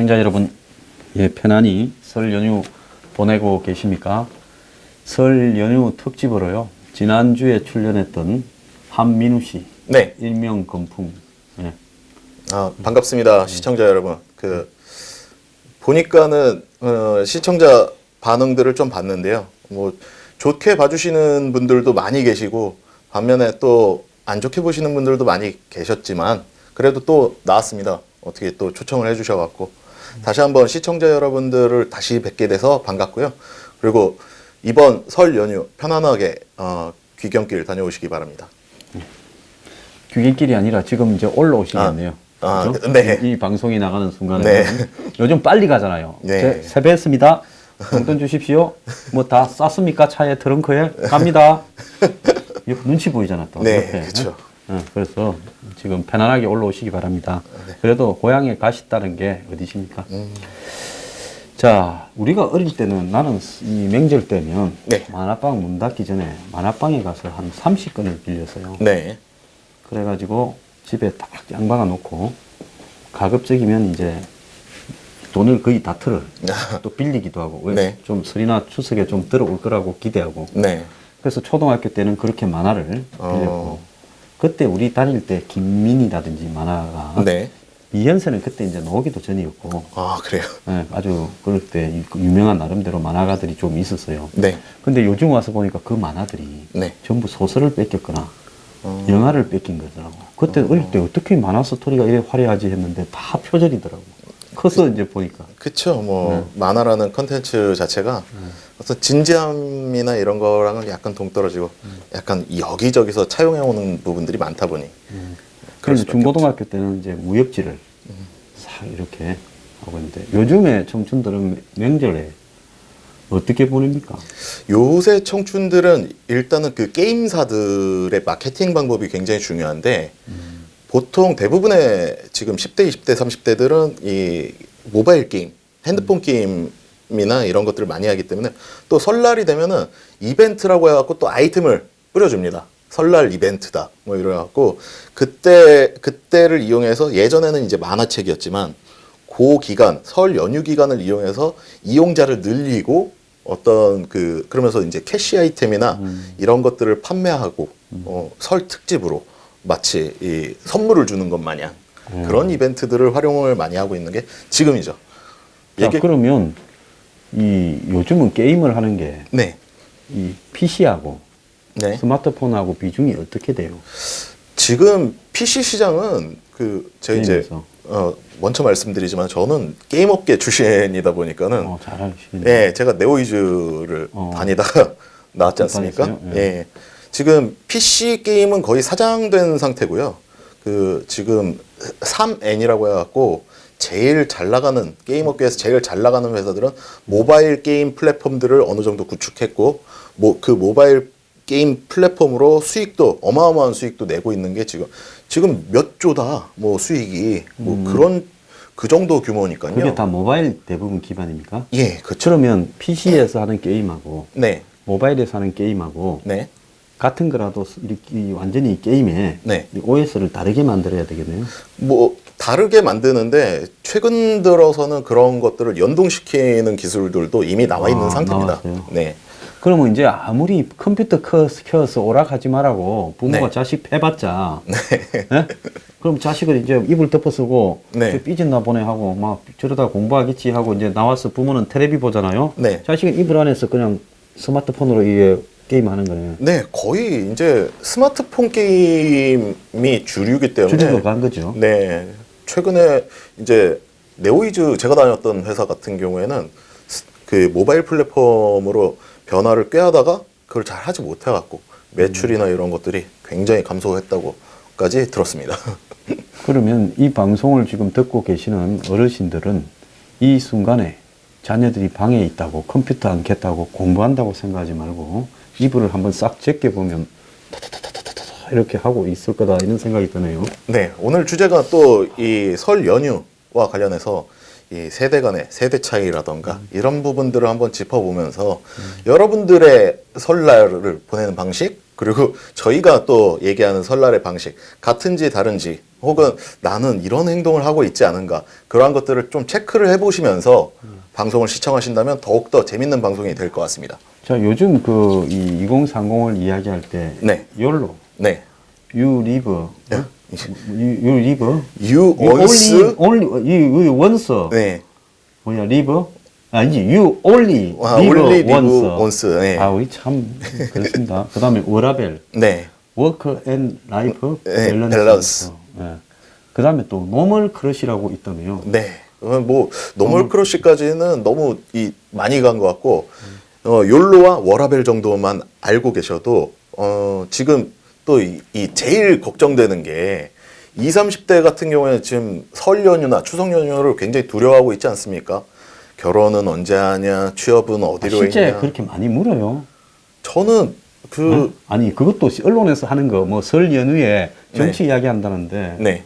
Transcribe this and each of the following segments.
시청자 여러분, 편안히 설 연휴 보내고 계십니까? 설 연휴 특집으로요, 지난주에 출연했던 한민우 씨, 네. 일명 건풍. 예. 반갑습니다. 시청자 여러분. 보니까는, 시청자 반응들을 좀 봤는데요. 뭐, 좋게 봐주시는 분들도 많이 계시고, 반면에 또 안 좋게 보시는 분들도 많이 계셨지만, 그래도 또 나왔습니다. 어떻게 또 초청을 해주셔갖고. 다시 한번 시청자 여러분들을 다시 뵙게 돼서 반갑고요. 그리고 이번 설 연휴 편안하게, 귀경길 다녀오시기 바랍니다. 귀경길이 아니라 지금 이제 올라오시겠네요. 그렇죠? 네. 이 방송이 나가는 순간에 네. 요즘 빨리 가잖아요. 네. 세배했습니다. 용돈 주십시오. 뭐 다 쌌습니까? 차에 트렁크에 갑니다. 눈치 보이잖아 또. 네, 옆에. 그렇죠. 그래서 지금 편안하게 올라오시기 바랍니다. 네. 그래도 고향에 가셨다는 게 어디십니까? 자, 우리가 어릴 때는 나는 이 명절 때면 네. 만화방 문 닫기 전에 만화방에 가서 한 30건을 빌렸어요. 네. 그래가지고 집에 딱 양방아 놓고 가급적이면 이제 돈을 거의 다 틀어 또 빌리기도 하고 네. 좀 설이나 추석에 좀 들어올 거라고 기대하고 네. 그래서 초등학교 때는 그렇게 만화를 빌렸고 그때 우리 다닐 때 김민희라든지 만화가 네. 이현세는 그때 이제 나오기도 전이었고 그래요? 예, 아주 그럴 때 유명한 나름대로 만화가들이 좀 있었어요. 네. 근데 요즘 와서 보니까 그 만화들이 네. 전부 소설을 뺏겼거나 영화를 뺏긴 거더라고. 그때 어릴 때 어떻게 만화 스토리가 이래 화려하지 했는데 다 표절이더라고. 커서 이제 보니까. 그쵸. 만화라는 컨텐츠 자체가 어떤 진지함이나 이런 거랑은 약간 동떨어지고 약간 여기저기서 차용해오는 부분들이 많다 보니. 그래서 중고등학교 때는 이제 무협지를 싹 이렇게 하고 있는데 요즘에 청춘들은 명절에 어떻게 보냅니까? 요새 청춘들은 일단은 그 게임사들의 마케팅 방법이 굉장히 중요한데 보통 대부분의 지금 10대, 20대, 30대들은 이 모바일 게임, 핸드폰 게임이나 이런 것들을 많이 하기 때문에 또 설날이 되면은 이벤트라고 해갖고 또 아이템을 뿌려줍니다. 설날 이벤트다. 뭐 이래갖고 그때를 이용해서 예전에는 이제 만화책이었지만 그 기간, 설 연휴 기간을 이용해서 이용자를 늘리고 어떤 그러면서 이제 캐시 아이템이나 이런 것들을 판매하고 설 특집으로 마치 이 선물을 주는 것 마냥 그런 이벤트들을 활용을 많이 하고 있는 게 지금이죠. 자, 그러면 요즘은 게임을 하는 게 네. 이 PC하고 네. 스마트폰하고 비중이 어떻게 돼요? 지금 PC 시장은 제가 이제 먼저 말씀드리지만 저는 게임업계 출신이다 보니까는 잘 아시겠네요. 예, 제가 네오이즈를 다니다가 나왔지 않습니까? 예. 지금 PC 게임은 거의 사장된 상태고요. 지금 3N이라고 해갖고 제일 잘 나가는 게임업계에서 제일 잘 나가는 회사들은 모바일 게임 플랫폼들을 어느 정도 구축했고 그 모바일 게임 플랫폼으로 수익도 어마어마한 수익도 내고 있는 게 지금 몇 조다 수익이 그 정도 규모니까요. 그게 다 모바일 대부분 기반입니까? 예, 그렇죠. 그러면 PC에서 하는 게임하고 네. 모바일에서 하는 게임하고 네. 같은 거라도 이렇게 완전히 게임에 네. OS를 다르게 만들어야 되겠네요. 다르게 만드는데 최근 들어서는 그런 것들을 연동시키는 기술들도 이미 나와 있는 상태입니다. 나왔어요. 네. 그러면 이제 아무리 컴퓨터 켜서 오락하지 말라고 부모가 네. 자식 패봤자 네? 그럼 자식을 이제 이불 덮어쓰고 네. 삐진나 보내 하고 막 저러다 공부하겠지 하고 이제 나와서 부모는 텔레비 보잖아요. 네. 자식은 이불 안에서 그냥 스마트폰으로 이게 게임하는 거네요. 네, 거의 이제 스마트폰 게임이 주류이기 때문에 주류로 간 거죠. 네, 최근에 이제 네오이즈 제가 다녔던 회사 같은 경우에는 모바일 플랫폼으로 변화를 꾀하다가 그걸 잘 하지 못해갖고 매출이나 이런 것들이 굉장히 감소했다고까지 들었습니다. 그러면 이 방송을 지금 듣고 계시는 어르신들은 이 순간에 자녀들이 방에 있다고 컴퓨터 안 켰다고 공부한다고 생각하지 말고 이불을 한번 싹 제껴보면 타타타타타타 이렇게 하고 있을 거다 이런 생각이 드네요. 네, 오늘 주제가 또 이 설 연휴와 관련해서 이 세대 간의 세대 차이라던가 이런 부분들을 한번 짚어보면서 여러분들의 설날을 보내는 방식 그리고 저희가 또 얘기하는 설날의 방식, 같은지 다른지, 혹은 나는 이런 행동을 하고 있지 않은가, 그러한 것들을 좀 체크를 해보시면서 방송을 시청하신다면 더욱더 재밌는 방송이 될 것 같습니다. 자, 요즘 그 2030을 이야기할 때 네. YOLO, 네. You live, 네. you live, You once, you once, 네. 뭐야, live? 아니지, you only only live live once. once. 네. 아, 우리 참 그렇습니다. 그 다음에 워라벨, 네. work and life 네, balance. 밸런스. 예. 그 다음에 또 노멀 크러쉬라고 있다며요. 네. 뭐 노멀 크러쉬까지는 너무 많이 간 것 같고 욜로와 워라벨 정도만 알고 계셔도 지금 또 이 제일 걱정되는 게 20, 30대 같은 경우에는 지금 설 연휴나 추석 연휴를 굉장히 두려워하고 있지 않습니까? 결혼은 언제 하냐, 취업은 어디로 실제 했냐. 그렇게 많이 물어요. 저는 그 아니 그것도 언론에서 하는 거 뭐 설 연휴에 정치 이야기 한다는데 네.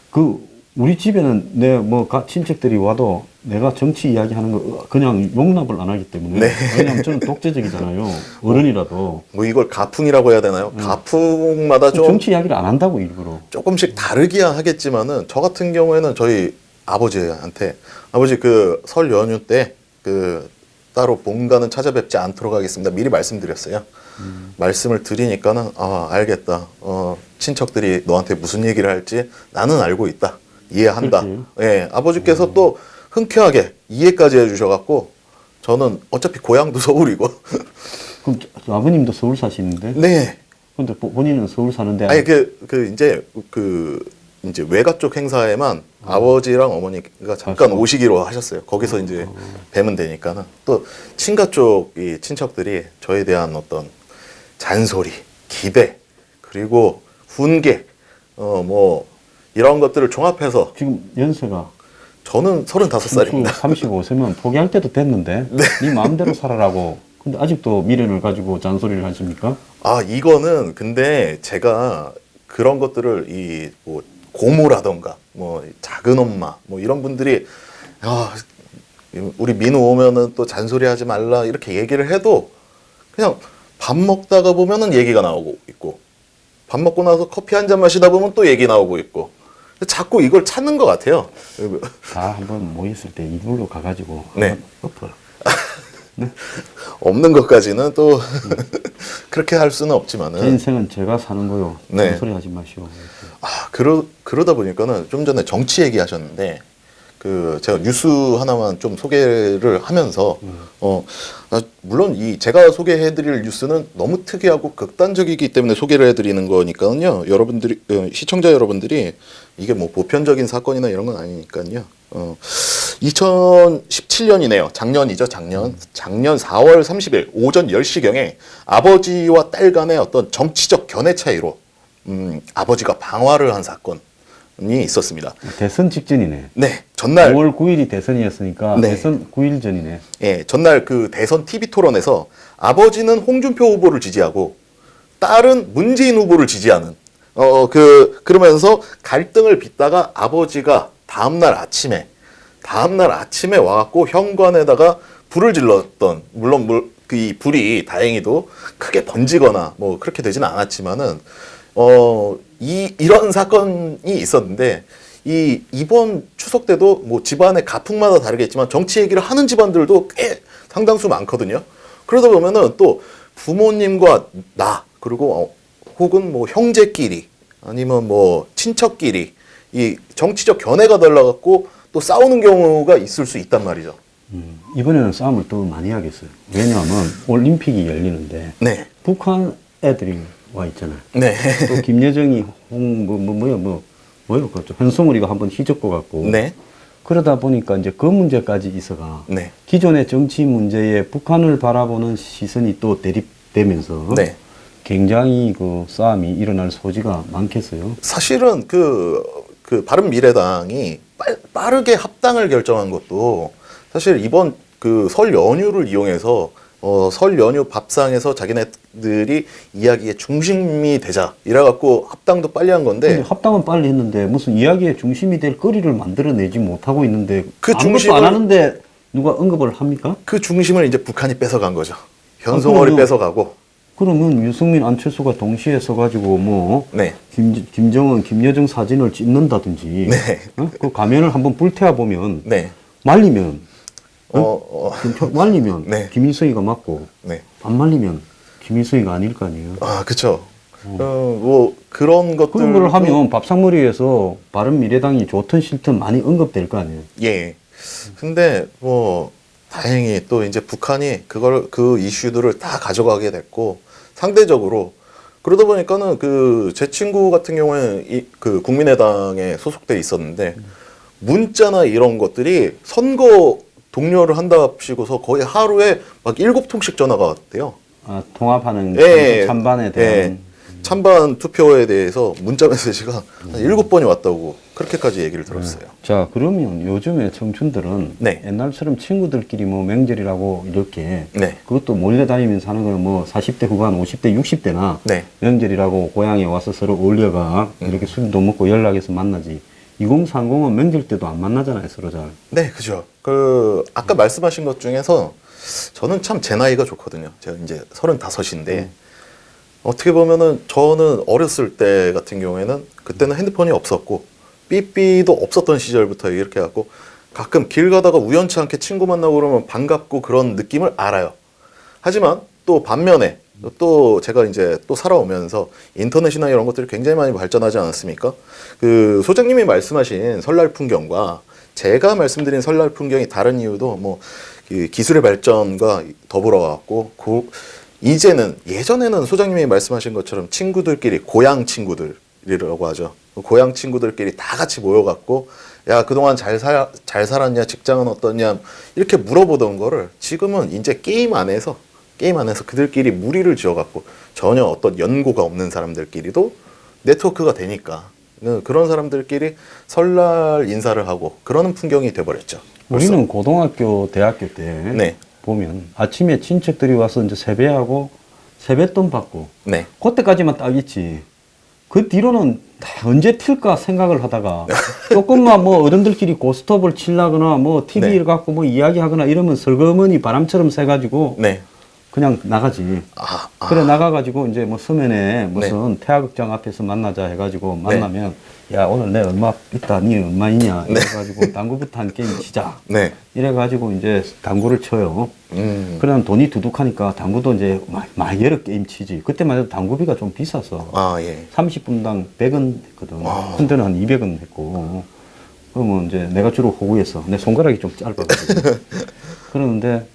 그 우리 집에는 내 뭐 친척들이 와도 내가 정치 이야기 하는 거 그냥 용납을 안 하기 때문에 네. 왜냐하면 저는 독재적이잖아요. 어른이라도 뭐 이걸 가풍이라고 해야 되나요? 가풍마다 좀 정치 이야기를 안 한다고 일부러. 조금씩 다르기야 하겠지만은 저 같은 경우에는 저희 아버지한테 아버지 그 설 연휴 때 그 따로 본가는 찾아뵙지 않도록 하겠습니다. 미리 말씀드렸어요. 말씀을 드리니까는 알겠다. 친척들이 너한테 무슨 얘기를 할지 나는 알고 있다. 이해한다. 그렇지. 예, 아버지께서 또 흔쾌하게 이해까지 해주셔갖고 저는 어차피 고향도 서울이고. 그럼 아버님도 서울 사시는데? 네. 근데 본인은 서울 사는데 아니 이제 외가 쪽 행사에만 아버지랑 어머니가 잠깐 오시기로 하셨어요. 거기서 이제 뵈면 되니까는 또 친가 쪽 이 친척들이 저에 대한 어떤 잔소리, 기대 그리고 훈계 뭐 이런 것들을 종합해서 지금 연세가 저는 35살입니다. 35세면 포기할 때도 됐는데 네 마음대로 살아라고. 근데 아직도 미련을 가지고 잔소리를 하십니까? 이거는 근데 제가 그런 것들을 뭐 고모라던가 뭐 작은 엄마 뭐 이런 분들이 우리 민우 오면은 또 잔소리하지 말라 이렇게 얘기를 해도 그냥 밥 먹다가 보면은 얘기가 나오고 있고 밥 먹고 나서 커피 한 잔 마시다 보면 또 얘기 나오고 있고 자꾸 이걸 찾는 것 같아요. 다 한번 모였을 때 이불로 가가지고 네. 한번 엎어. 없는 것까지는 또 그렇게 할 수는 없지만은 제 인생은 제가 사는 거요. 네. 잔소리 하지 마시오. 그러다 보니까는 좀 전에 정치 얘기하셨는데 제가 뉴스 하나만 좀 소개를 하면서 물론 제가 소개해드릴 뉴스는 너무 특이하고 극단적이기 때문에 소개를 해드리는 거니까요. 여러분들이 시청자 여러분들이 이게 뭐 보편적인 사건이나 이런 건 아니니까요. 2017년이네요. 작년이죠. 작년 4월 30일 오전 10시경에 아버지와 딸 간의 어떤 정치적 견해 차이로 아버지가 방화를 한 사건이 있었습니다. 대선 직전이네. 네, 전날 5월 9일이 대선이었으니까 네. 대선 9일 전이네. 예, 전날 그 대선 TV 토론에서 아버지는 홍준표 후보를 지지하고 딸은 문재인 후보를 지지하는 그러면서 갈등을 빚다가 아버지가 다음날 아침에 와갖고 현관에다가 불을 질렀던 물론 이 불이 다행히도 크게 번지거나 뭐 그렇게 되지는 않았지만은 이런 사건이 있었는데 이번 추석 때도 뭐 집안의 가풍마다 다르겠지만 정치 얘기를 하는 집안들도 꽤 상당수 많거든요. 그러다 보면은 또 부모님과 나 그리고 혹은 뭐 형제끼리 아니면 뭐 친척끼리 이 정치적 견해가 달라갖고 또 싸우는 경우가 있을 수 있단 말이죠. 이번에는 싸움을 또 많이 하겠어요. 왜냐하면 올림픽이 열리는데 네. 북한 애들이 와 있잖아요. 네. 또 김여정이 뭐요 그렇죠. 현송우리가 한번 휘젓고 갖고. 네. 그러다 보니까 이제 그 문제까지 있어가 네. 기존의 정치 문제에 북한을 바라보는 시선이 또 대립되면서 네. 굉장히 그 싸움이 일어날 소지가 많겠어요. 사실은 그 바른미래당이 빠르게 합당을 결정한 것도 사실 이번 그 설 연휴를 이용해서 설 연휴 밥상에서 자기네들이 이야기의 중심이 되자 이래갖고 합당도 빨리 한 건데 근데 합당은 빨리 했는데 무슨 이야기의 중심이 될 거리를 만들어내지 못하고 있는데 그 아무것도 안 하는데 누가 언급을 합니까? 그 중심을 이제 북한이 뺏어간 거죠. 현송월이 뺏어가고 그러면 유승민, 안철수가 동시에 서가지고 뭐 네. 김정은, 김여정 사진을 찍는다든지, 네. 그 가면을 한번 불태워 보면 네. 말리면, 말리면 네. 김일성이가 맞고, 네. 안 말리면 김일성이가 아닐 거 아니에요. 아, 그쵸. 뭐, 그런 것들. 그런 걸 하면 밥상머리에서 바른미래당이 좋든 싫든 많이 언급될 거 아니에요. 예. 근데 뭐, 다행히 또 이제 북한이 그 이슈들을 다 가져가게 됐고, 상대적으로, 그러다 보니까는 제 친구 같은 경우에는 그 국민의당에 소속돼 있었는데, 문자나 이런 것들이 선거 동료를 한답시고서 거의 하루에 막 7통씩 전화가 왔대요. 아, 통합하는 예, 찬반에 대한. 예. 찬반 투표에 대해서 문자 메시지가 한 7번이 왔다고 그렇게까지 얘기를 들었어요. 자, 그러면 요즘에 청춘들은 네. 옛날처럼 친구들끼리 뭐 명절이라고 이렇게 네. 그것도 몰려다니면서 하는 거는 뭐 40대 후반, 50대, 60대나 네. 명절이라고 고향에 와서 서로 어울려가 이렇게 술도 먹고 연락해서 만나지. 2030은 명절 때도 안 만나잖아요, 서로 잘. 네, 그죠. 아까 말씀하신 것 중에서 저는 참 제 나이가 좋거든요. 제가 이제 35인데, 어떻게 보면은 저는 어렸을 때 같은 경우에는 그때는 핸드폰이 없었고, 삐삐도 없었던 시절부터 이렇게 해갖고, 가끔 길 가다가 우연치 않게 친구 만나고 그러면 반갑고 그런 느낌을 알아요. 하지만 또 반면에, 또 제가 이제 또 살아오면서 인터넷이나 이런 것들이 굉장히 많이 발전하지 않았습니까? 소장님이 말씀하신 설날 풍경과 제가 말씀드린 설날 풍경이 다른 이유도 뭐 기술의 발전과 더불어 갖고 이제는 예전에는 소장님이 말씀하신 것처럼 친구들끼리 고향 친구들이라고 하죠. 고향 친구들끼리 다 같이 모여갖고 야 그동안 잘 살았냐 직장은 어떠냐 이렇게 물어보던 거를 지금은 이제 게임 안에서 그들끼리 무리를 지어갖고 전혀 어떤 연고가 없는 사람들끼리도 네트워크가 되니까 그런 사람들끼리 설날 인사를 하고 그러는 풍경이 돼버렸죠. 벌써. 우리는 고등학교, 대학교 때 네. 보면 아침에 친척들이 와서 이제 세배하고 세뱃돈 받고 네. 그때까지만 딱 있지. 그 뒤로는 다 언제 튈까 생각을 하다가 조금만 뭐 어른들끼리 고스톱을 치려거나 뭐 TV를 네. 갖고 뭐 이야기하거나 이러면 설거머니 바람처럼 새가지고 네. 그냥 나가지. 그래 나가가지고 이제 뭐 서면에 무슨 태화극장 앞에서 만나자 해가지고 만나면 야 오늘 내 얼마 있다 니 얼마 있냐 이래가지고 당구부터 한 게임 치자. 네. 이래가지고 이제 당구를 쳐요. 그러면 돈이 두둑하니까 당구도 이제 막 여러 게임 치지. 그때만 해도 당구비가 좀 비쌌어. 아, 예. 30분당 100원 했거든. 근데는 한 200원 했고. 그러면 이제 내가 주로 호구했어. 내 손가락이 좀 짧아가지고. 그러는데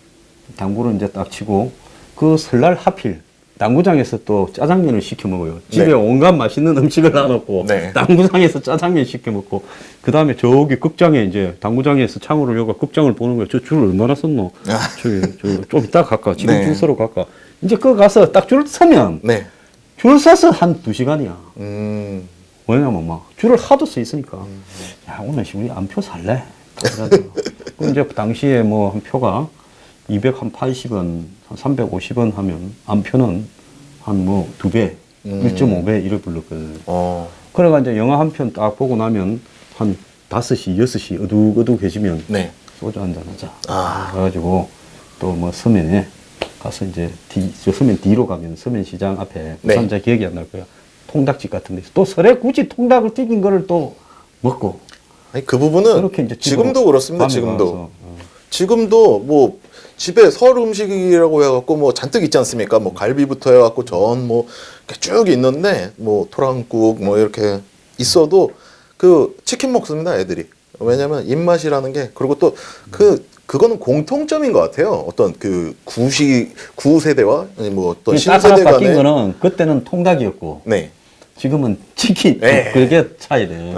당구를 이제 딱 치고 그 설날 하필 당구장에서 또 짜장면을 시켜 먹어요. 집에 네. 온갖 맛있는 음식을 놔놓고 네. 당구장에서 짜장면 시켜 먹고 그 다음에 저기 극장에 이제 당구장에서 창으로 여가 극장을 보는 거야. 저 줄 얼마나 썼노? 저기 좀 이따 갈까? 지금 네. 줄 서러 갈까? 이제 그거 가서 딱 줄 서면 네. 줄 서서 한 2시간이야. 음. 왜냐면 막 줄을 하도 서 있으니까 야 오늘 우리 안표 살래? 그 이제 그 당시에 뭐 한 표가 280원, 한 350원 하면 안표는 한 뭐 2배, 1.5배 이래 불렀거든. 그래가 이제 영화 한 편 딱 보고 나면 한 5시, 6시 어둑어둑해지면 네. 소주 한잔 하자. 그래가지고 또 뭐 서면에 가서 이제 저 서면 뒤로 가면 서면 시장 앞에 네. 부산자 기억이 안 날 거야. 통닭집 같은 데서 또 설에 굳이 통닭을 튀긴 거를 또 먹고. 아니 그 부분은 그렇게 이제 지금도 그렇습니다. 밤에 지금도. 가서, 지금도 뭐 집에 설 음식이라고 해갖고 뭐 잔뜩 있지 않습니까? 뭐 갈비부터 해갖고 전 뭐 이렇게 쭉 있는데 뭐 토랑국 뭐 이렇게 있어도 그 치킨 먹습니다 애들이. 왜냐면 입맛이라는 게 그리고 또 그거는 공통점인 것 같아요. 어떤 그 구세대와 아니 뭐 어떤 따라 신세대 바뀐 간의 거는 그때는 통닭이었고 네. 지금은 치킨. 네. 그게 차이래.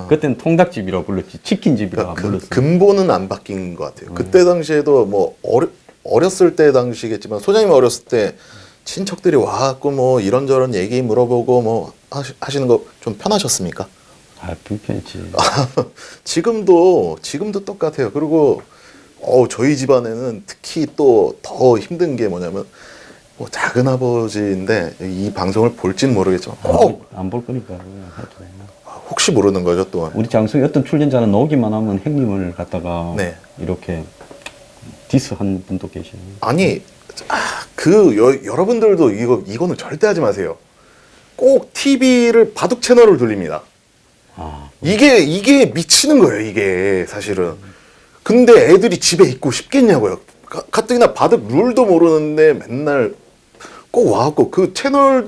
그때는 통닭집이라고 불렀지 치킨집이라고 안 불렀어. 근본은 안 바뀐 것 같아요. 그때 당시에도 뭐 어렸을 때 당시겠지만 소장님 어렸을 때 친척들이 와갖고 뭐 이런저런 얘기 물어보고 뭐 하시는 거 좀 편하셨습니까? 아 불편했지. 지금도 똑같아요. 그리고 저희 집안에는 특히 또 더 힘든 게 뭐냐면 뭐 작은 아버지인데 이 방송을 볼진 모르겠지만 안 볼 거니까 해도. 혹시 모르는 거죠 또한. 우리 장성이 어떤 출연자는 나오기만 하면 형님을 갖다가 네. 이렇게 디스한 분도 계시네. 아니 여러분들도 이거는 절대 하지 마세요. 꼭 TV를 바둑 채널을 돌립니다. 아, 이게 미치는 거예요, 이게 사실은. 근데 애들이 집에 있고 싶겠냐고요. 가뜩이나 바둑 룰도 모르는데 맨날 꼭 와갖고 그 채널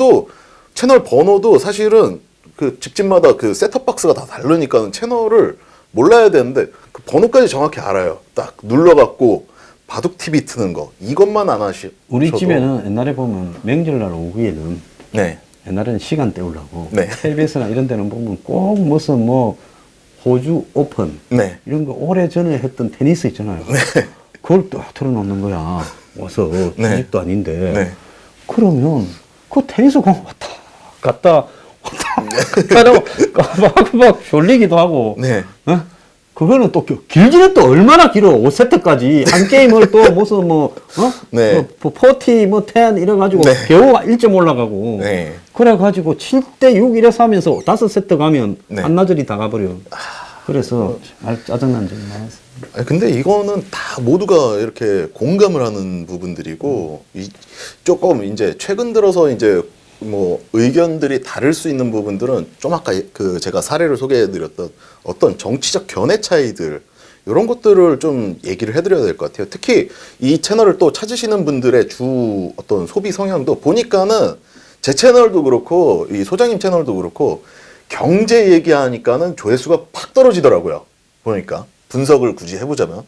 번호도 사실은 그 집집마다 그 셋톱박스가 다 다르니까 채널을 몰라야 되는데 그 번호까지 정확히 알아요. 딱 눌러갖고 바둑 TV 트는 거 이것만 안 하시. 우리 집에는 옛날에 보면 명절날 오후에는 네. 옛날에는 시간 때우려고 네. KBS나 이런 데는 보면 꼭 무슨 뭐 호주 오픈 네. 이런 거 오래전에 했던 테니스 있잖아요. 그걸 또 틀어놓는 거야. 와서 네. 집도 아닌데. 네. 그러면 그 테니스 공 왔다 갔다 막 졸리기도 하고. 네. 어? 그거는 또 길기는 또 얼마나 길어. 5세트까지 한 게임을 또 무슨 뭐 네. 뭐 40, 뭐 10 이래 가지고 네. 겨우 1점 올라가고. 네. 그래 가지고 7대 6 이래서 하면서 5세트 가면 네. 한나절이 다 가버려. 그래서 짜증난 적이 많았어요. 아니, 근데 이거는 다 모두가 이렇게 공감을 하는 부분들이고 조금 이제 최근 들어서 이제 뭐 의견들이 다를 수 있는 부분들은 좀 아까 그 제가 사례를 소개해드렸던 어떤 정치적 견해 차이들 이런 것들을 좀 얘기를 해드려야 될 것 같아요. 특히 이 채널을 또 찾으시는 분들의 주 어떤 소비 성향도 보니까는 제 채널도 그렇고 이 소장님 채널도 그렇고 경제 얘기하니까는 조회수가 팍 떨어지더라고요. 보니까 분석을 굳이 해보자면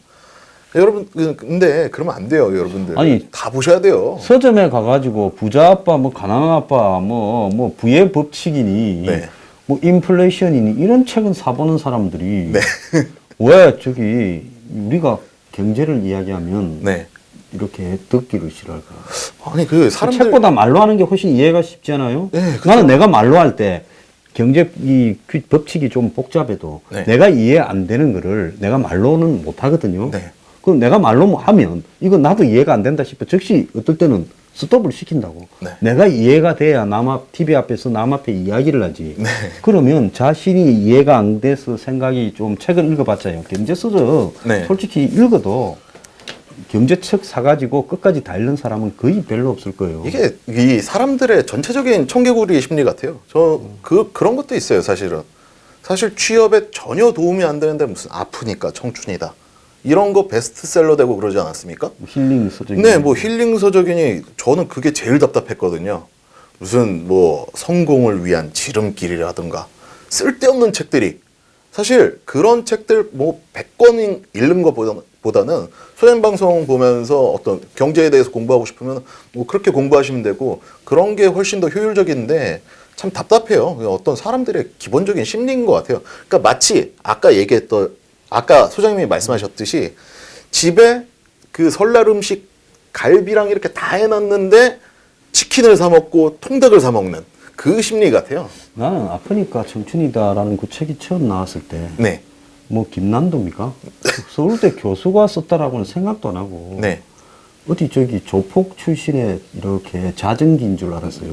여러분 근데 그러면 안 돼요, 여러분들. 아니, 다 보셔야 돼요. 서점에 가가지고 부자 아빠, 뭐 가난한 아빠, 뭐 부의 법칙이니, 네. 뭐 인플레이션이니 이런 책은 사보는 사람들이 네. 왜 저기 우리가 경제를 이야기하면 네. 이렇게 듣기를 싫어할까? 아니 그 사람들 책보다 말로 하는 게 훨씬 이해가 쉽지 않아요? 네, 그쵸. 나는 내가 말로 할 때 경제 이 법칙이 좀 복잡해도 네. 내가 이해 안 되는 거를 내가 말로는 못 하거든요. 네. 그럼 내가 말로 하면 이건 나도 이해가 안 된다 싶어. 즉시 어떨 때는 스톱을 시킨다고. 네. 내가 이해가 돼야 TV 앞에서 남 앞에 이야기를 하지. 네. 그러면 자신이 이해가 안 돼서 생각이 좀 책을 읽어봤자요. 경제 서적 네. 솔직히 읽어도 경제책 사가지고 끝까지 다 읽는 사람은 거의 별로 없을 거예요. 이게 이 사람들의 전체적인 청개구리 심리 같아요. 그런 것도 있어요, 사실은. 사실 취업에 전혀 도움이 안 되는데 무슨 아프니까 청춘이다. 이런 거 베스트셀러 되고 그러지 않았습니까? 힐링 서적이. 네, 뭐 힐링 서적이니 저는 그게 제일 답답했거든요. 무슨 뭐 성공을 위한 지름길이라든가 쓸데없는 책들이 사실 그런 책들 뭐 100권 읽는 것보다는 소년 방송 보면서 어떤 경제에 대해서 공부하고 싶으면 뭐 그렇게 공부하시면 되고 그런 게 훨씬 더 효율적인데 참 답답해요. 어떤 사람들의 기본적인 심리인 것 같아요. 그러니까 마치 아까 소장님이 말씀하셨듯이 집에 그 설날 음식 갈비랑 이렇게 다 해놨는데 치킨을 사 먹고 통닭을 사 먹는 그 심리 같아요. 나는 아프니까 청춘이다라는 그 책이 처음 나왔을 때, 네, 뭐 김난도입니까? 서울대 교수가 썼다라고는 생각도 안 하고, 네, 어디 저기 조폭 출신의 이렇게 자증기인 줄 알았어요.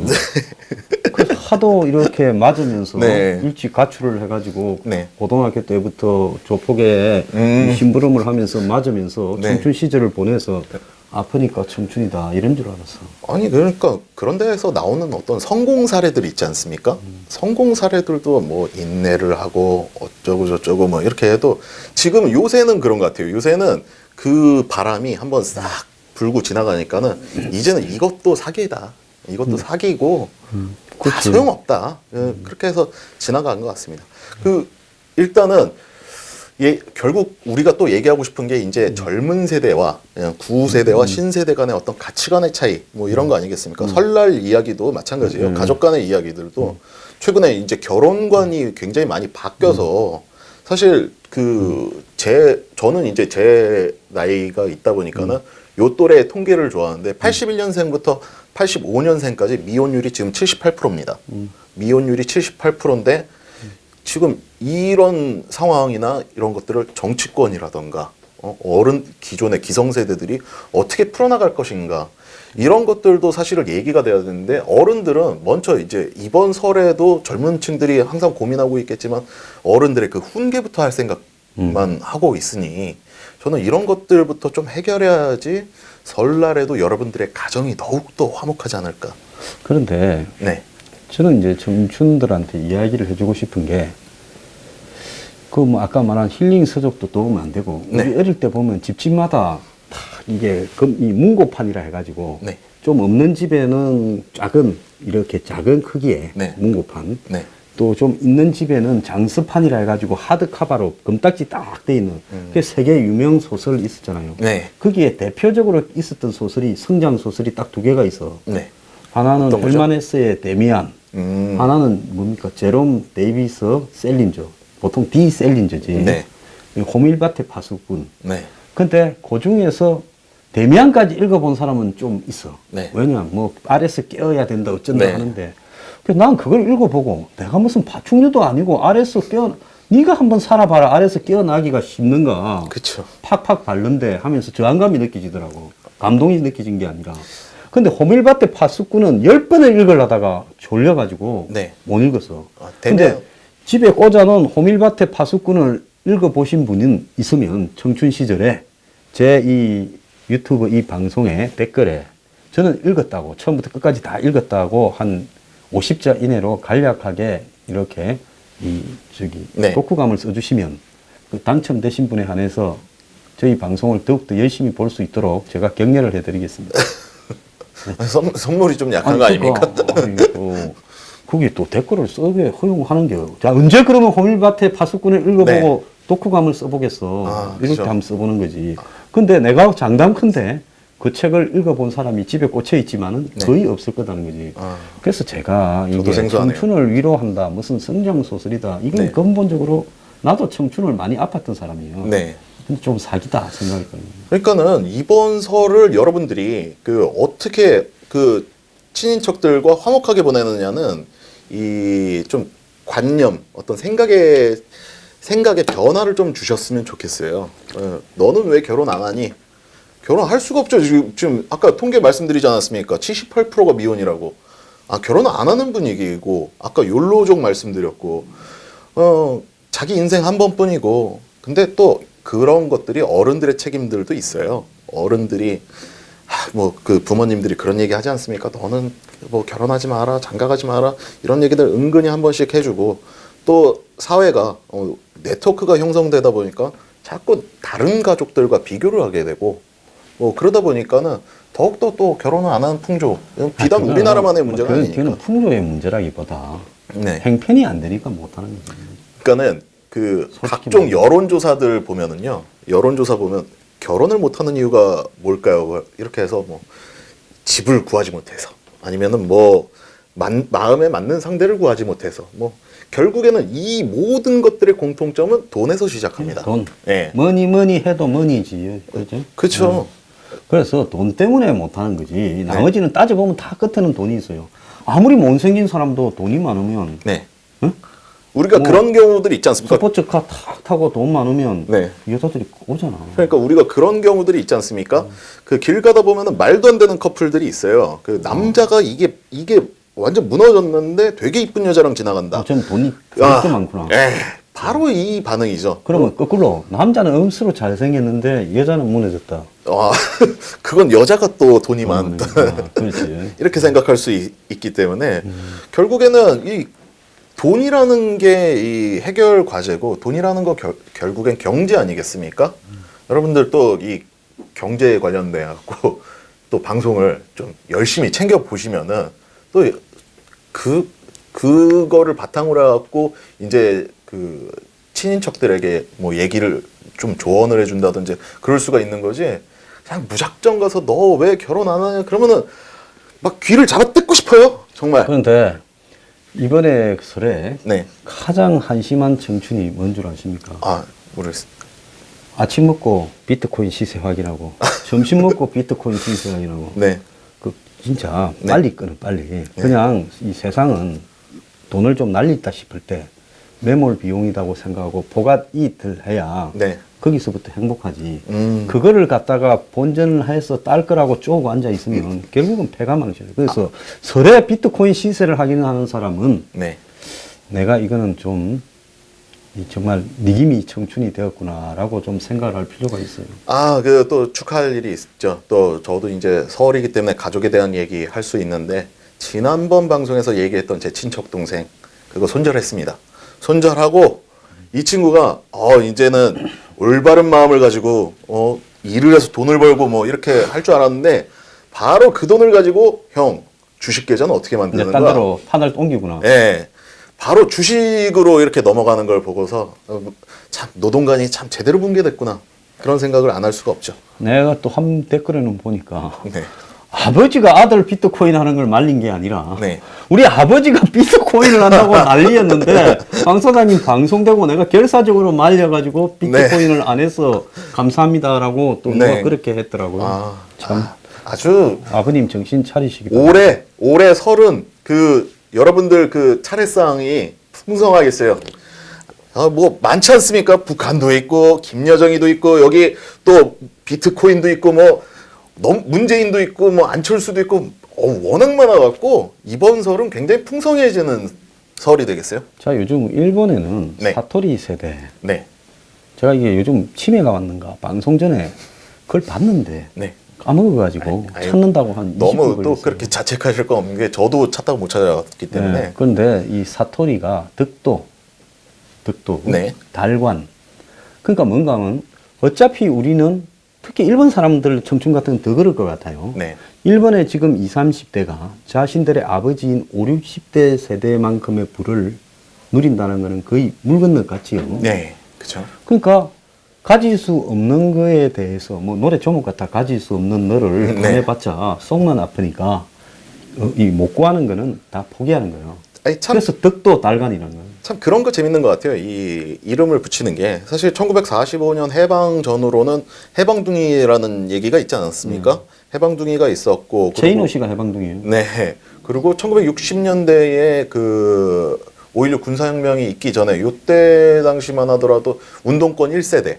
그래서 하도 이렇게 맞으면서 네. 일찍 가출을 해가지고 네. 고등학교 때부터 조폭에 심부름을 하면서 맞으면서 네. 청춘 시절을 보내서 아프니까 청춘이다 이런 줄 알았어. 아니 그러니까 그런 데에서 나오는 어떤 성공 사례들 있지 않습니까? 성공 사례들도 뭐 인내를 하고 어쩌고 저쩌고 뭐 이렇게 해도 지금 요새는 그런 것 같아요. 요새는 그 바람이 한번 싹 불고 지나가니까는 이제는 이것도 사기다. 이것도 사기고 다 그치. 소용없다. 그렇게 해서 지나간 것 같습니다. 일단은 결국 우리가 또 얘기하고 싶은 게 이제 젊은 세대와 구세대와 신세대 간의 어떤 가치관의 차이 뭐 이런 거 아니겠습니까? 설날 이야기도 마찬가지예요. 가족 간의 이야기들도 최근에 이제 결혼관이 굉장히 많이 바뀌어서 사실 저는 이제 제 나이가 있다 보니까는 요 또래 통계를 좋아하는데 81년생부터 85년생까지 미혼율이 지금 78%입니다. 미혼율이 78%인데 지금 이런 상황이나 이런 것들을 정치권이라던가 기존의 기성세대들이 어떻게 풀어나갈 것인가 이런 것들도 사실은 얘기가 돼야 되는데 어른들은 먼저 이제 이번 설에도 젊은 층들이 항상 고민하고 있겠지만 어른들의 그 훈계부터 할 생각만 하고 있으니 저는 이런 것들부터 좀 해결해야지 설날에도 여러분들의 가정이 더욱더 화목하지 않을까. 그런데 네. 저는 이제 청춘들한테 이야기를 해주고 싶은 게, 그 뭐 아까 말한 힐링 서적도 도움 안 되고, 네. 우리 어릴 때 보면 집집마다 다 이게 이 문고판이라 해가지고, 네. 좀 없는 집에는 이렇게 작은 크기의 네. 문고판, 네. 또 좀 있는 집에는 장스판이라 해가지고 하드카바로 금딱지 딱 돼 있는, 그게 세계 유명 소설 있었잖아요. 네. 거기에 대표적으로 있었던 소설이, 성장 소설이 딱 두 개가 있어. 네. 하나는 어떤 거죠? 헬만 헤스의 데미안, 하나는 뭡니까? 제롬 데이비스 셀린저, 보통 D 셀린저지. 네. 호밀밭의 파수꾼. 네. 근데 그 중에서 데미안까지 읽어본 사람은 좀 있어. 네. 왜냐, 뭐 아래서 깨어야 된다 어쩐다 네. 하는데, 난 그걸 읽어보고 내가 무슨 파충류도 아니고 아래서 네가 한번 살아봐라. 아래서 깨어나기가 쉽는가. 그쵸. 팍팍 밟는데 하면서 저항감이 느껴지더라고. 감동이 느껴진 게 아니라. 근데 호밀밭의 파수꾼은 10번을 읽으려다가 졸려가지고 네. 못 읽었어. 아, 근데 집에 꽂아놓은 호밀밭의 파수꾼을 읽어보신 분이 있으면 청춘 시절에 제 이 유튜브 이 방송에 댓글에 저는 읽었다고, 처음부터 끝까지 다 읽었다고 한 50자 이내로 간략하게 이렇게 네. 독후감을 써주시면 그 당첨되신 분에 한해서 저희 방송을 더욱더 열심히 볼 수 있도록 제가 격려를 해드리겠습니다. 선물이 좀 약한 거 아닙니까? 그게 또 댓글을 써게 허용하는 게, 자, 언제 그러면 호밀밭의 파수꾼을 읽어보고 네. 독후감을 써보겠어. 아, 이렇게 그죠. 한번 써보는 거지. 근데 내가 장담컨대 그 책을 읽어본 사람이 집에 꽂혀 있지만은 네. 거의 없을 거다는 거지. 아. 그래서 제가 저도 이게 생소하네요. 청춘을 위로한다, 무슨 성장 소설이다, 이건 네. 근본적으로 나도 청춘을 많이 아팠던 사람이에요. 네. 근데 좀 사기다 생각했거든요. 그러니까는 이번 설을 여러분들이 어떻게 친인척들과 화목하게 보내느냐는 이 좀 관념, 어떤 생각의 변화를 좀 주셨으면 좋겠어요. 너는 왜 결혼 안 하니? 결혼할 수가 없죠. 지금 아까 통계 말씀드리지 않았습니까? 78%가 미혼이라고. 아, 결혼 안 하는 분위기고, 아까 욜로족 말씀드렸고, 자기 인생 한 번뿐이고, 근데 또 그런 것들이 어른들의 책임들도 있어요. 어른들이 부모님들이 그런 얘기 하지 않습니까? 너는 뭐 결혼하지 마라, 장가가지 마라, 이런 얘기들 은근히 한 번씩 해주고, 또 사회가 네트워크가 형성되다 보니까 자꾸 다른 가족들과 비교를 하게 되고, 그러다 보니까는 더욱더 또 결혼을 안 하는 풍조. 비단 우리나라만의 문제가 아니니까. 그건 풍조의 문제라기보다 네. 행편이 안 되니까 못하는 거죠. 그러니까는 각종 말해서. 여론조사들 보면은요, 여론조사 보면 결혼을 못하는 이유가 뭘까요? 이렇게 해서 집을 구하지 못해서, 아니면은 마음에 맞는 상대를 구하지 못해서, 결국에는 이 모든 것들의 공통점은 돈에서 시작합니다. 돈. 예. 뭐니 해도 뭐니지. 그죠? 그렇죠. 그래서 돈 때문에 못하는 거지. 나머지는 따져보면 다 끝에는 돈이 있어요. 아무리 못생긴 사람도 돈이 많으면, 네. 응? 우리가 그런 경우들이 있지 않습니까? 스포츠카 탁 타고 돈 많으면 네. 여자들이 오잖아. 그러니까 우리가 그런 경우들이 있지 않습니까? 길 가다 보면은 말도 안 되는 커플들이 있어요. 남자가 이게 완전 무너졌는데 되게 이쁜 여자랑 지나간다. 전 돈이 그렇게 많구나. 바로 이 반응이죠. 그러면 거꾸로 남자는 음수로 잘생겼는데 여자는 무너졌다. 그건 여자가 또 돈이 많다. 그렇지. 이렇게 생각할 수 있기 때문에 결국에는 이 돈이라는 게 이 해결 과제고, 돈이라는 거 결국엔 경제 아니겠습니까? 여러분들 또 이 경제에 관련돼 갖고 또 방송을 좀 열심히 챙겨 보시면은 또 그거를 바탕으로 해갖고 이제 친인척들에게 얘기를 좀 조언을 해준다든지 그럴 수가 있는 거지. 그냥 무작정 가서 너 왜 결혼 안 하냐 그러면은 막 귀를 잡아 뜯고 싶어요, 정말. 그런데 이번에 설에 네. 가장 한심한 청춘이 뭔 줄 아십니까? 모르겠습니다. 아침 먹고 비트코인 시세 확인하고 점심 먹고 비트코인 시세 확인하고 네. 진짜 네. 빨리 끊어 빨리. 그냥 이 세상은 돈을 좀 날리다 싶을 때 매몰 비용이라고 생각하고 보갓이익을 해야 네. 거기서부터 행복하지. 그거를 갖다가 본전을 해서 딸 거라고 쪼고 앉아 있으면 결국은 패가망신이에요. 그래서 설에 비트코인 시세를 확인하는 사람은 네. 내가 이거는 좀 정말 니김이 청춘이 되었구나라고 좀 생각을 할 필요가 있어요. 아, 그 또 축하할 일이 있죠. 또 저도 이제 설이기 때문에 가족에 대한 얘기 할 수 있는데 지난번 방송에서 얘기했던 제 친척 동생 그거 손절했습니다. 손절하고 이 친구가 이제는 올바른 마음을 가지고 일을 해서 돈을 벌고 뭐 이렇게 할 줄 알았는데 바로 그 돈을 가지고 형 주식 계좌는 어떻게 이제 만드는 딴 거야? 데로 판을 옮기구나. 예. 바로 주식으로 이렇게 넘어가는 걸 보고서 참 노동관이 참 제대로 붕괴됐구나. 그런 생각을 안 할 수가 없죠. 내가 또 한 댓글에는 보니까 네. 아버지가 아들 비트코인 하는 걸 말린 게 아니라 네. 우리 아버지가 비트코인을 한다고 난리였는데 강 소장님 방송되고 내가 결사적으로 말려가지고 비트코인을 안 해서 감사합니다라고 또 누가 네. 그렇게 했더라고요. 참 아주 아버님 정신 차리시기 바랍니다. 올해 설은 여러분들 그 차례상이 풍성하겠어요. 뭐 많지 않습니까? 북한도 있고 김여정이도 있고 여기 또 비트코인도 있고 뭐 문재인도 있고 뭐 안철수도 있고 워낙 많아갖고 이번 설은 굉장히 풍성해지는 설이 되겠어요. 자, 요즘 일본에는 네. 사토리 세대. 네, 제가 이게 요즘 치매가 왔는가 방송 전에 그걸 봤는데 네. 까먹어가지고 아유, 찾는다고 한 20분 너무 걸렸어요. 또 그렇게 자책하실 거 없는 게 저도 찾다가 못 찾아왔기 때문에 네, 그런데 이 사토리가 득도, 네. 달관. 그러니까 뭔가 하면 어차피 우리는 특히 일본 사람들 청춘 같은 건 더 그럴 것 같아요. 네. 일본의 지금 20, 30대가 자신들의 아버지인 5, 60대 세대만큼의 부를 누린다는 것은 거의 물 건너 같지요. 네, 그렇죠. 그러니까 가질 수 없는 거에 대해서 뭐 노래 제목 같아 가질 수 없는 너를 네. 보내봤자 속만 아프니까 이 못 구하는 거는 다 포기하는 거예요. 아니 참 그래서 득도 달관이라는 거예요. 참 그런 거 재밌는 것 같아요. 이 이름을 붙이는 게 사실 1945년 해방 전후로는 해방둥이라는 얘기가 있지 않았습니까? 해방둥이가 있었고 최인호 그리고- 씨가 해방둥이에요. 네. 그리고 1960년대에 그 5.16 군사혁명이 있기 전에 요때 당시만 하더라도 운동권 1세대,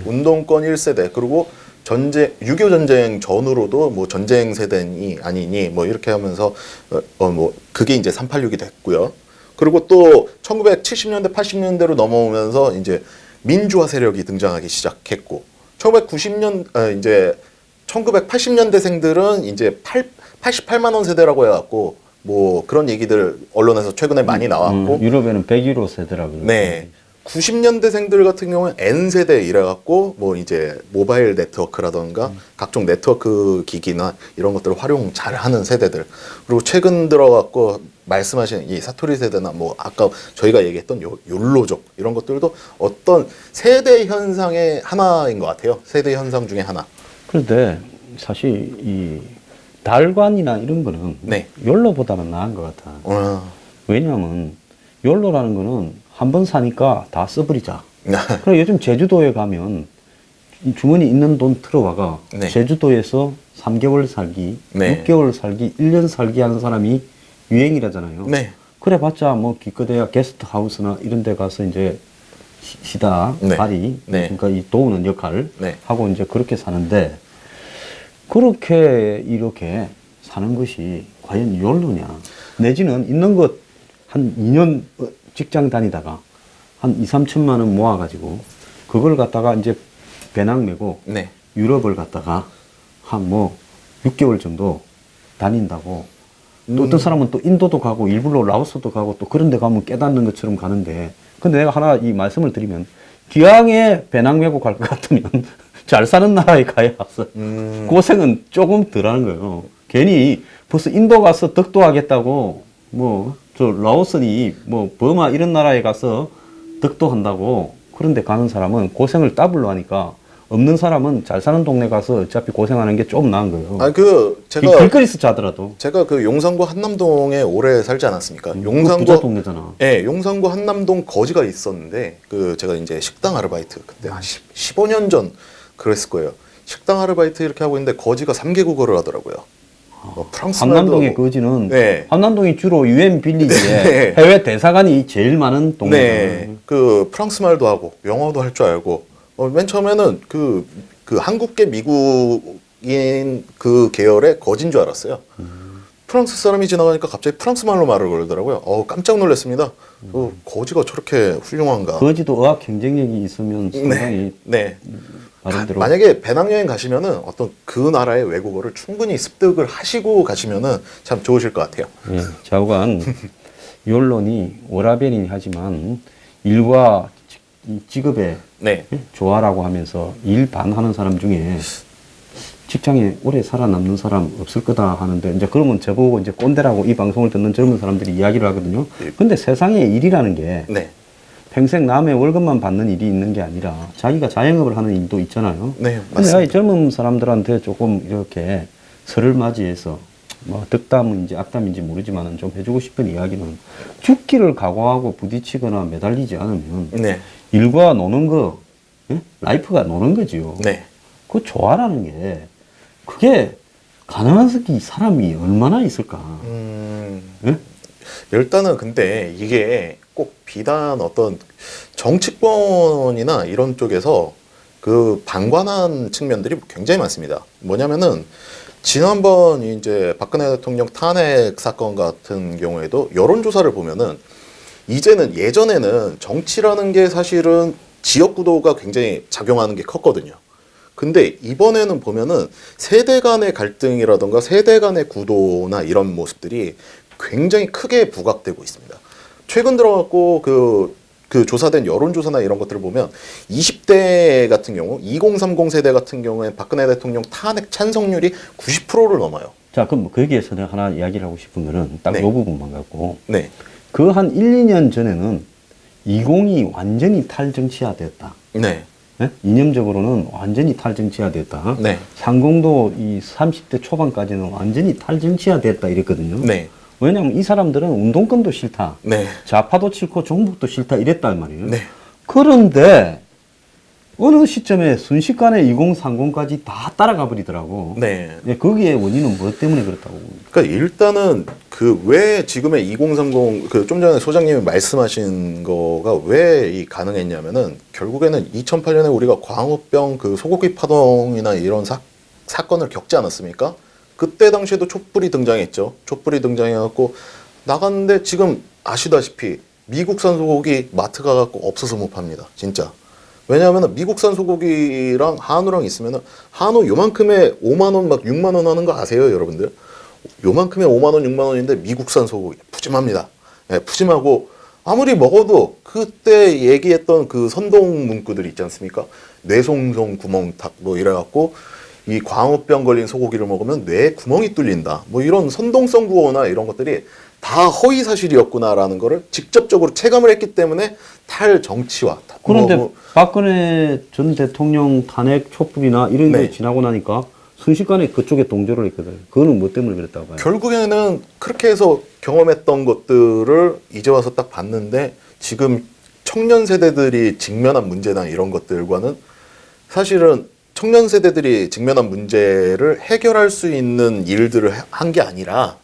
운동권 1세대 그리고 6.25 전쟁 전후로도 뭐 전쟁 세대니 아니니 뭐 이렇게 하면서 뭐 그게 이제 386이 됐고요. 그리고 또 1970년대 80년대로 넘어오면서 이제 민주화 세력이 등장하기 시작했고 이제 1980년대생들은 이제 88만 원 세대라고 해갖고 뭐 그런 얘기들 언론에서 최근에 많이 나왔고 유럽에는 100유로 세대라고 그러죠. 네. 90년대생들 같은 경우는 N세대 이래갖고 뭐 이제 모바일 네트워크라던가 각종 네트워크 기기나 이런 것들을 활용 잘 하는 세대들 그리고 최근 들어갖고 말씀하신 이 사토리 세대나 뭐 아까 저희가 얘기했던 욜로족 이런 것들도 어떤 세대 현상의 하나인 것 같아요. 세대 현상 중에 하나. 그런데 사실 이 달관이나 이런 거는 네. 욜로보다는 나은 것 같아. 왜냐하면 욜로라는 거는 한 번 사니까 다 써버리자. 그리고 요즘 제주도에 가면 이 주머니 있는 돈 들어와가 네. 제주도에서 3개월 살기, 네. 6개월 살기, 1년 살기 하는 사람이 유행이라잖아요. 네. 그래 봤자 뭐 기껏해야 게스트하우스나 이런 데 가서 이제 시다, 네. 발이, 네. 그러니까 이 도우는 역할 네. 하고 이제 그렇게 사는데 그렇게 이렇게 사는 것이 과연 욜로냐? 내지는 있는 것 한 2년 직장 다니다가 한 2, 3천만 원 모아가지고 그걸 갖다가 이제 배낭 메고 네. 유럽을 갔다가 한 뭐 6개월 정도 다닌다고 또 어떤 사람은 또 인도도 가고 일부러 라오스도 가고 또 그런 데 가면 깨닫는 것처럼 가는데 근데 내가 하나 이 말씀을 드리면 기왕에 배낭 메고 갈 것 같으면 잘 사는 나라에 가야 고생은 조금 덜 하는 거예요. 괜히 벌써 인도 가서 덕도하겠다고 뭐 저 라오스니 뭐 버마 이런 나라에 가서 덕도한다고 그런데 가는 사람은 고생을 더블로 하니까 없는 사람은 잘 사는 동네 가서 어차피 고생하는 게 좀 나은 거예요. 제가 길거리에서 자더라도 제가 그 용산구 한남동에 오래 살지 않았습니까? 그거 부자 동네잖아. 네, 용산구 한남동 거지가 있었는데 그 제가 이제 식당 아르바이트 그때 한 15년 전 그랬을 거예요. 식당 아르바이트 이렇게 하고 있는데 거지가 3개국어를 하더라고요. 뭐 프랑스 한남동의 말도 하고. 거지는 네. 한남동이 주로 유엔 빌리지에 네. 해외 대사관이 제일 많은 동네잖아요. 네, 그 프랑스 말도 하고 영어도 할 줄 알고 맨 처음에는 그 한국계 미국인 그 계열의 거진 줄 알았어요. 프랑스 사람이 지나가니까 갑자기 프랑스 말로 말을 걸더라고요. 깜짝 놀랐습니다. 거지가 저렇게 훌륭한가. 거지도 어학 경쟁력이 있으면 상당히 네. 나름대로 만약에 배낭여행 가시면은 어떤 그 나라의 외국어를 충분히 습득을 하시고 가시면은 참 좋으실 것 같아요. 예, 좌우간 욜론이 워라벨이니 하지만 일과 직업의 네. 조화라고 하면서 일 반하는 사람 중에 직장에 오래 살아남는 사람 없을 거다 하는데 이제 그러면 저보고 이제 꼰대라고 이 방송을 듣는 젊은 사람들이 이야기를 하거든요. 근데 세상에 일이라는 게 네. 평생 남의 월급만 받는 일이 있는 게 아니라 자기가 자영업을 하는 일도 있잖아요. 네, 근데 맞습니다. 이 젊은 사람들한테 조금 이렇게 설을 맞이해서 뭐 덕담인지 악담인지 모르지만은 좀 해주고 싶은 이야기는 죽기를 각오하고 부딪히거나 매달리지 않으면 네. 일과 노는 거, 예? 라이프가 노는 거지요. 네. 그 조화라는 게 그게 가능한 사람이 얼마나 있을까? 예? 일단은 근데 이게 꼭 비단 어떤 정치권이나 이런 쪽에서 그 방관한 측면들이 굉장히 많습니다. 뭐냐면은 지난번 이제 박근혜 대통령 탄핵 사건 같은 경우에도 여론조사를 보면은 이제는 예전에는 정치라는 게 사실은 지역구도가 굉장히 작용하는 게 컸거든요. 근데 이번에는 보면은 세대 간의 갈등이라던가 세대 간의 구도나 이런 모습들이 굉장히 크게 부각되고 있습니다. 최근 들어갖고 그 조사된 여론조사나 이런 것들을 보면 20대 같은 경우 2030 세대 같은 경우에 박근혜 대통령 탄핵 찬성률이 90%를 넘어요. 자, 그럼 거기에서 내가 하나 이야기를 하고 싶은 거는 딱 이 네. 부분만 갖고 네. 그 한 1, 2년 전에는 20이 완전히 탈정치화됐다. 네. 예? 이념적으로는 완전히 탈정치화됐다. 네. 30도 이 30대 초반까지는 완전히 탈정치화됐다 이랬거든요. 네. 왜냐하면 이 사람들은 운동권도 싫다. 네. 좌파도 싫고 종북도 싫다 이랬단 말이에요. 네. 그런데 어느 시점에 순식간에 2030까지 다 따라가 버리더라고. 네. 예, 거기에 원인은 뭐 때문에 그렇다고 봅니까? 그러니까 일단은 그 왜 지금의 2030 그 좀 전에 소장님이 말씀하신 거가 왜 이 가능했냐면은 결국에는 2008년에 우리가 광우병 그 소고기 파동이나 이런 사건을 겪지 않았습니까? 그때 당시에도 촛불이 등장했죠. 촛불이 등장해갖고 나갔는데 지금 아시다시피 미국산 소고기 마트 가갖고 없어서 못 팝니다. 진짜. 왜냐하면 미국산 소고기랑 한우랑 있으면은 한우 요만큼에 5만 원 막 6만 원 하는 거 아세요, 여러분들? 요만큼에 5만 원, 6만 원인데 미국산 소고기 푸짐합니다. 예, 푸짐하고 아무리 먹어도 그때 얘기했던 그 선동 문구들 있지 않습니까? 뇌송송 구멍탁 뭐 이래갖고 이 광우병 걸린 소고기를 먹으면 뇌에 구멍이 뚫린다. 뭐 이런 선동성 구호나 이런 것들이 다 허위 사실이었구나라는 거를 직접적으로 체감을 했기 때문에 탈정치화. 그런데 박근혜 전 대통령 탄핵 촛불이나 이런 게 네. 지나고 나니까 순식간에 그쪽에 동조를 했거든. 그거는 뭐 때문에 그랬다고 봐요? 결국에는 그렇게 해서 경험했던 것들을 이제 와서 딱 봤는데 지금 청년 세대들이 직면한 문제나 이런 것들과는 사실은 청년 세대들이 직면한 문제를 해결할 수 있는 일들을 한 게 아니라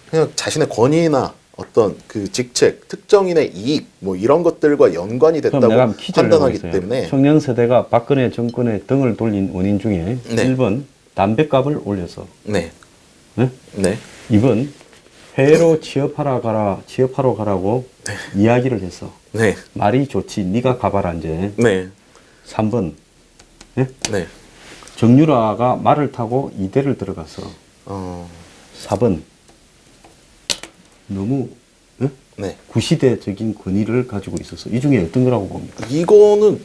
그냥 자신의 권위나 어떤 그 직책, 특정인의 이익 뭐 이런 것들과 연관이 그럼 내가 됐다고 퀴즈를 판단하기 내고 있어요. 때문에 청년 세대가 박근혜 정권에 등을 돌린 원인 중에 네. 1번 담배값을 올려서, 네, 네? 네, 2번 해외로 취업하러 가라고 이야기를 했어. 네, 말이 좋지, 네가 가봐라 이제. 네, 3번 네? 네. 정유라가 말을 타고 이대를 들어갔어. 4번 너무 네? 네. 구시대적인 권위를 가지고 있었어. 이 중에 어떤 거라고 봅니까? 이거는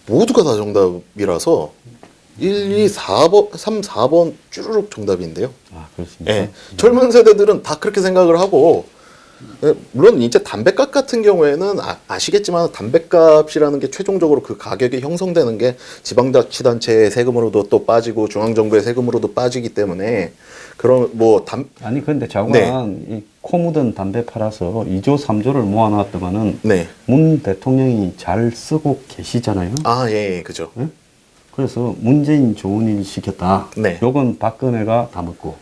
모두가 다 정답이라서 1, 2, 4번, 3, 4번 쭈르륵 정답인데요. 아, 그렇습니까? 예. 젊은 세대들은 다 그렇게 생각을 하고 예, 물론 이제 담배값 같은 경우에는 아시겠지만 담배값이라는 게 최종적으로 그 가격이 형성되는 게 지방자치단체의 세금으로도 또 빠지고 중앙정부의 세금으로도 빠지기 때문에 그런 뭐 아니 근데 자관 이 코 묻은 담배 팔아서 2조 3조를 모아놨더만은 네. 문 대통령이 잘 쓰고 계시잖아요. 아, 예, 그죠. 예? 그래서 문재인 좋은 일 시켰다. 네. 요건 박근혜가 다 먹고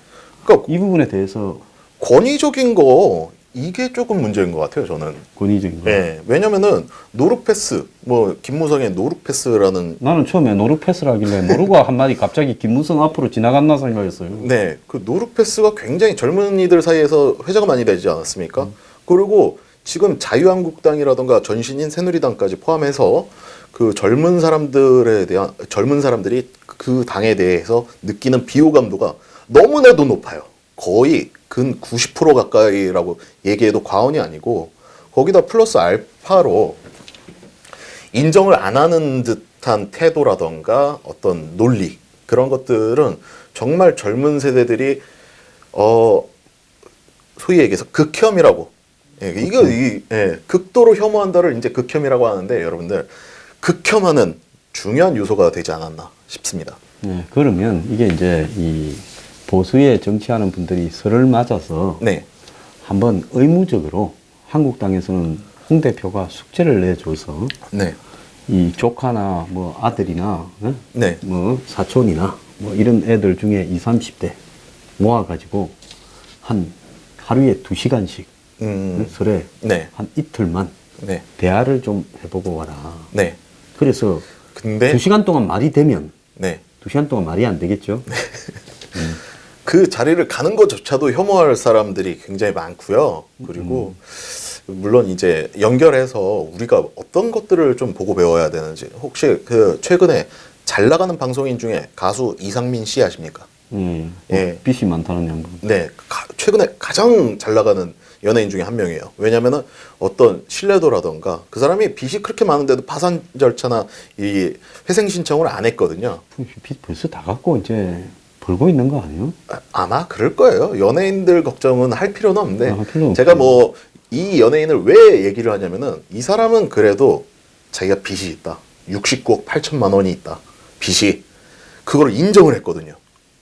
그러니까 이 부분에 대해서 권위적인 거 이게 조금 문제인 것 같아요, 저는. 권위적인 거. 예, 왜냐면은 노루패스, 뭐 김무성의 노루패스라는 나는 처음에 노루패스라길래 노루가 한마디 갑자기 김무성 앞으로 지나갔나 생각했어요. 네, 그 노루패스가 굉장히 젊은이들 사이에서 회자가 많이 되지 않았습니까? 그리고 지금 자유한국당이라던가 전신인 새누리당까지 포함해서 그 젊은 사람들이 그 당에 대해서 느끼는 비호감도가 너무나도 높아요. 거의 근 90% 가까이라고 얘기해도 과언이 아니고, 거기다 플러스 알파로 인정을 안 하는 듯한 태도라던가 어떤 논리, 그런 것들은 정말 젊은 세대들이 소위 얘기해서 극혐이라고, 극도로 혐오한다를 이제 극혐이라고 하는데, 여러분들 극혐하는 중요한 요소가 되지 않았나 싶습니다. 네, 그러면 이게 이제 이 보수에 정치하는 분들이 설을 맞아서 네, 한번 의무적으로 한국당에서는 홍 대표가 숙제를 내줘서 네, 이 조카나 뭐 아들이나 네, 뭐 사촌이나 뭐 이런 애들 중에 20, 30대 모아가지고 한 하루에 2시간씩 설에 네, 한 이틀만 네, 대화를 좀 해보고 와라. 네. 그래서 근데 2시간 동안 말이 되면 네, 2시간 동안 말이 안 되겠죠. 그 자리를 가는 것조차도 혐오할 사람들이 굉장히 많고요. 그리고 물론 이제 연결해서 우리가 어떤 것들을 좀 보고 배워야 되는지, 혹시 그 최근에 잘 나가는 방송인 중에 가수 이상민 씨 아십니까? 예. 빚이 많다는 양반. 네, 최근에 가장 잘 나가는 연예인 중에 한 명이에요. 왜냐면은 어떤 신뢰도라던가, 그 사람이 빚이 그렇게 많은데도 파산 절차나 이 회생 신청을 안 했거든요. 빚 벌써 다 갖고 이제 벌고 있는 거 아니에요? 아마 그럴 거예요. 연예인들 걱정은 할 필요는 없는데, 할 필요는 제가 없죠. 뭐 이 연예인을 왜 얘기를 하냐면은, 이 사람은 그래도 자기가 빚이 있다. 69억 8천만 원이 있다. 빚이. 그걸 인정을 했거든요.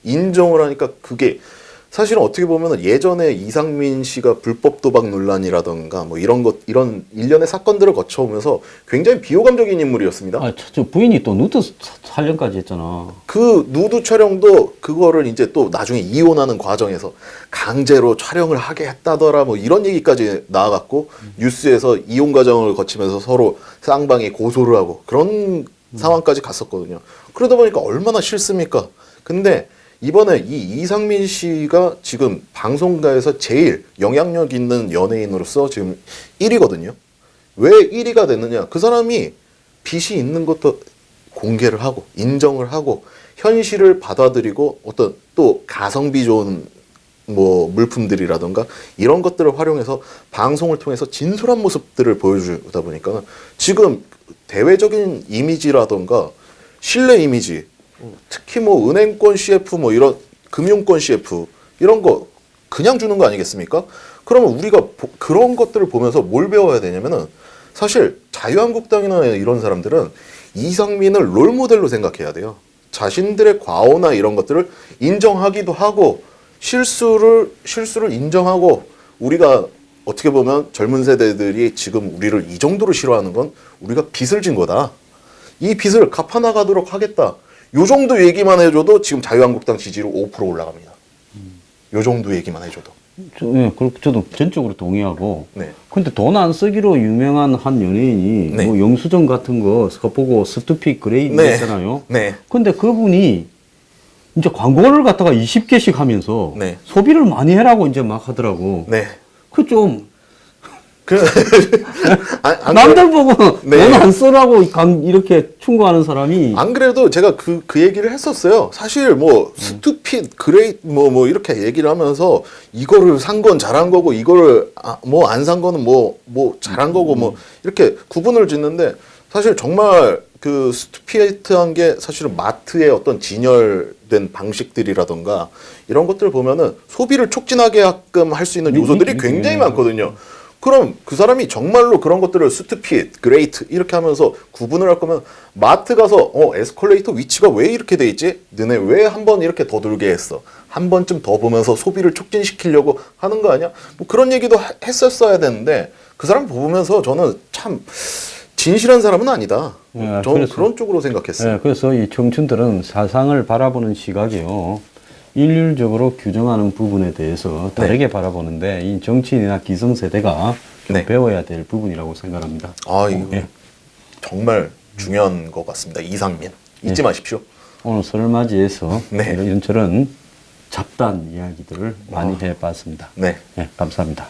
인정을 하니까 그게 사실은 어떻게 보면은 예전에 이상민 씨가 불법 도박 논란이라던가 뭐 이런 이런 일련의 사건들을 거쳐오면서 굉장히 비호감적인 인물이었습니다. 아, 저 부인이 또 누드 촬영까지 했잖아. 그 누드 촬영도 그거를 이제 또 나중에 이혼하는 과정에서 강제로 촬영을 하게 했다더라, 뭐 이런 얘기까지 나와갖고 뉴스에서 이혼 과정을 거치면서 서로 쌍방이 고소를 하고 그런 상황까지 갔었거든요. 그러다 보니까 얼마나 싫습니까? 근데 이번에 이 이상민 씨가 지금 방송가에서 제일 영향력 있는 연예인으로서 지금 1위거든요. 왜 1위가 됐느냐? 그 사람이 빚이 있는 것도 공개를 하고 인정을 하고 현실을 받아들이고 어떤 또 가성비 좋은 뭐 물품들이라던가 이런 것들을 활용해서 방송을 통해서 진솔한 모습들을 보여주다 보니까 지금 대외적인 이미지라던가 신뢰 이미지, 특히 뭐 은행권 CF 뭐 이런 금융권 CF 이런 거 그냥 주는 거 아니겠습니까? 그러면 우리가 그런 것들을 보면서 뭘 배워야 되냐면은, 사실 자유한국당이나 이런 사람들은 이상민을 롤모델로 생각해야 돼요. 자신들의 과오나 이런 것들을 인정하기도 하고 실수를 인정하고, 우리가 어떻게 보면 젊은 세대들이 지금 우리를 이 정도로 싫어하는 건 우리가 빚을 진 거다. 이 빚을 갚아나가도록 하겠다. 요 정도 얘기만 해줘도 지금 자유한국당 지지율 5% 올라갑니다. 요 정도 얘기만 해줘도. 저도 전적으로 동의하고. 네. 근데 돈 안 쓰기로 유명한 한 연예인이 네. 뭐 영수증 같은 거 보고 스투픽 그레이드 네. 했잖아요. 네. 근데 그분이 이제 광고를 갖다가 20개씩 하면서 네. 소비를 많이 해라고 이제 막 하더라고. 네. 그 좀 안 남들 보고 네. 돈 안 쓰라고 이렇게 충고하는 사람이 안 그래도 제가 그 얘기를 했었어요. 사실 뭐 스투핏, 그레이트 뭐 이렇게 얘기를 하면서 이거를 산 건 잘한 거고 이거를 뭐 안 산 거는 뭐 잘한 거고 뭐 이렇게 구분을 짓는데, 사실 정말 그 스투피트한 게 사실은 마트의 어떤 진열된 방식들이라던가 이런 것들을 보면은 소비를 촉진하게끔 할 수 있는 요소들이 굉장히 많거든요. 그럼 그 사람이 정말로 그런 것들을 스투핏, 그레이트 이렇게 하면서 구분을 할 거면 마트 가서 에스컬레이터 위치가 왜 이렇게 돼 있지? 너네 왜 한 번 이렇게 더 돌게 했어? 한 번쯤 더 보면서 소비를 촉진시키려고 하는 거 아니야? 뭐 그런 얘기도 했었어야 되는데, 그 사람 보면서 저는 참 진실한 사람은 아니다. 저는 그런 쪽으로 생각했어요. 그래서 이 청춘들은 사상을 바라보는 시각이요. 일률적으로 규정하는 부분에 대해서 다르게 바라보는데 이 정치인이나 기성세대가 좀 네. 배워야 될 부분이라고 생각합니다. 아, 이거 예. 정말 중요한 것 같습니다. 이상민 잊지 마십시오. 오늘 설을 맞이해서 네. 이런저런 잡다한 이야기들을 많이 해봤습니다. 네. 예, 감사합니다.